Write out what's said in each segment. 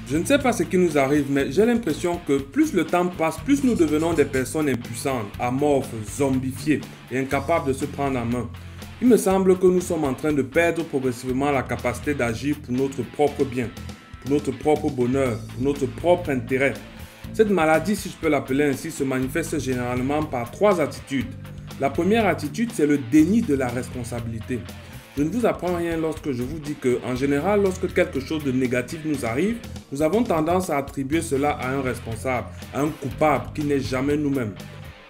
Je ne sais pas ce qui nous arrive, mais j'ai l'impression que plus le temps passe, plus nous devenons des personnes impuissantes, amorphes, zombifiées et incapables de se prendre en main. Il me semble que nous sommes en train de perdre progressivement la capacité d'agir pour notre propre bien, pour notre propre bonheur, pour notre propre intérêt. Cette maladie, si je peux l'appeler ainsi, se manifeste généralement par trois attitudes. La première attitude, c'est le déni de la responsabilité. Je ne vous apprends rien lorsque je vous dis que, en général, lorsque quelque chose de négatif nous arrive, nous avons tendance à attribuer cela à un responsable, à un coupable qui n'est jamais nous-mêmes.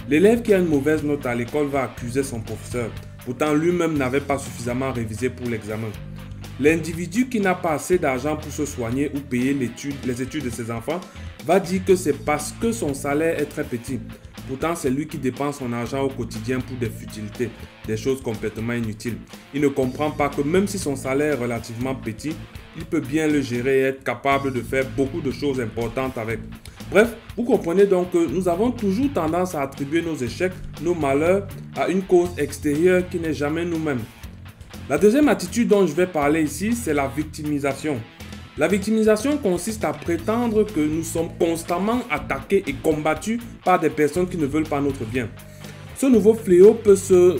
L'élève qui a une mauvaise note à l'école va accuser son professeur. Pourtant, lui-même n'avait pas suffisamment révisé pour l'examen. L'individu qui n'a pas assez d'argent pour se soigner ou payer les études de ses enfants va dire que c'est parce que son salaire est très petit. Pourtant, c'est lui qui dépense son argent au quotidien pour des futilités, des choses complètement inutiles. Il ne comprend pas que même si son salaire est relativement petit, il peut bien le gérer et être capable de faire beaucoup de choses importantes avec. Bref, vous comprenez donc que nous avons toujours tendance à attribuer nos échecs, nos malheurs à une cause extérieure qui n'est jamais nous-mêmes. La deuxième attitude dont je vais parler ici, c'est la victimisation. La victimisation consiste à prétendre que nous sommes constamment attaqués et combattus par des personnes qui ne veulent pas notre bien. Ce nouveau fléau peut se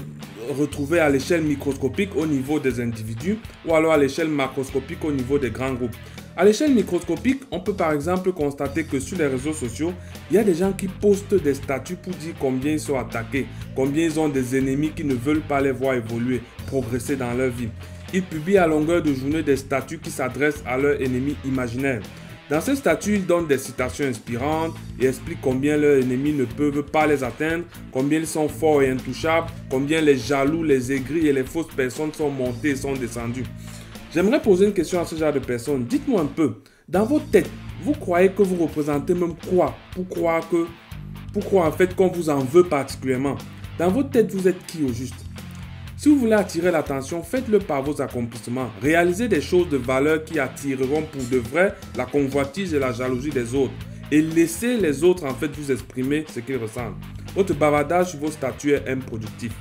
retrouver à l'échelle microscopique au niveau des individus ou alors à l'échelle macroscopique au niveau des grands groupes. À l'échelle microscopique, on peut par exemple constater que sur les réseaux sociaux, il y a des gens qui postent des statuts pour dire combien ils sont attaqués, combien ils ont des ennemis qui ne veulent pas les voir évoluer, progresser dans leur vie. Ils publient à longueur de journée des statuts qui s'adressent à leurs ennemis imaginaires. Dans ces statuts, ils donnent des citations inspirantes et expliquent combien leurs ennemis ne peuvent pas les atteindre, combien ils sont forts et intouchables, combien les jaloux, les aigris et les fausses personnes sont montés et sont descendus. J'aimerais poser une question à ce genre de personnes. Dites-moi un peu, dans vos têtes, vous croyez que vous représentez même quoi Pourquoi en fait qu'on vous en veut particulièrement? Dans votre tête, vous êtes qui au juste? Si vous voulez attirer l'attention, faites-le par vos accomplissements. Réalisez des choses de valeur qui attireront pour de vrai la convoitise et la jalousie des autres. Et laissez les autres en fait vous exprimer ce qu'ils ressentent. Votre bavardage sur vos statuts est improductif.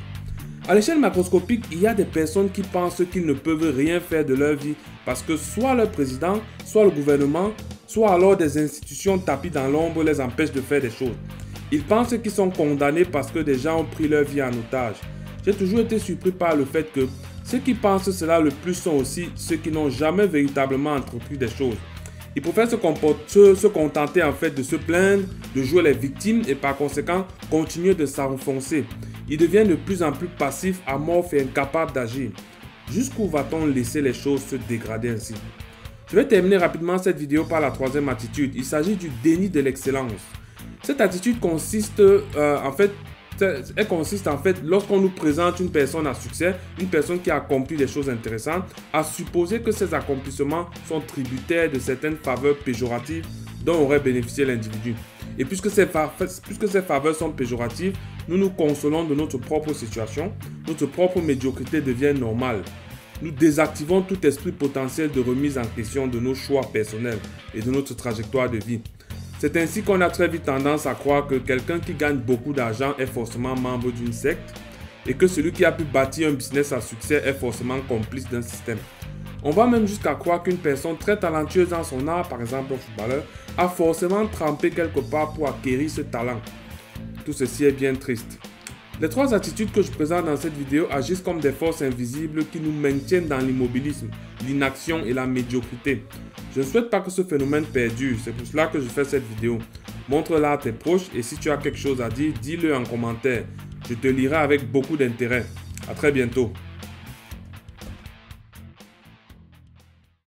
À l'échelle macroscopique, il y a des personnes qui pensent qu'ils ne peuvent rien faire de leur vie parce que soit leur président, soit le gouvernement, soit alors des institutions tapies dans l'ombre les empêchent de faire des choses. Ils pensent qu'ils sont condamnés parce que des gens ont pris leur vie en otage. J'ai toujours été surpris par le fait que ceux qui pensent cela le plus sont aussi ceux qui n'ont jamais véritablement entrepris des choses. Ils préfèrent se contenter en fait de se plaindre, de jouer les victimes et par conséquent continuer de s'enfoncer. Ils deviennent de plus en plus passifs, amorphes et incapables d'agir. Jusqu'où va-t-on laisser les choses se dégrader ainsi? Je vais terminer rapidement cette vidéo par la troisième attitude. Il s'agit du déni de l'excellence. Cette attitude consiste en fait, lorsqu'on nous présente une personne à succès, une personne qui a accompli des choses intéressantes, à supposer que ses accomplissements sont tributaires de certaines faveurs péjoratives dont aurait bénéficié l'individu. Et puisque ces faveurs sont péjoratives, nous nous consolons de notre propre situation, notre propre médiocrité devient normale. Nous désactivons tout esprit potentiel de remise en question de nos choix personnels et de notre trajectoire de vie. C'est ainsi qu'on a très vite tendance à croire que quelqu'un qui gagne beaucoup d'argent est forcément membre d'une secte et que celui qui a pu bâtir un business à succès est forcément complice d'un système. On va même jusqu'à croire qu'une personne très talentueuse dans son art, par exemple un footballeur, a forcément trempé quelque part pour acquérir ce talent. Tout ceci est bien triste. Les trois attitudes que je présente dans cette vidéo agissent comme des forces invisibles qui nous maintiennent dans l'immobilisme, l'inaction et la médiocrité. Je ne souhaite pas que ce phénomène perdure, c'est pour cela que je fais cette vidéo. Montre-la à tes proches et si tu as quelque chose à dire, dis-le en commentaire. Je te lirai avec beaucoup d'intérêt. À très bientôt.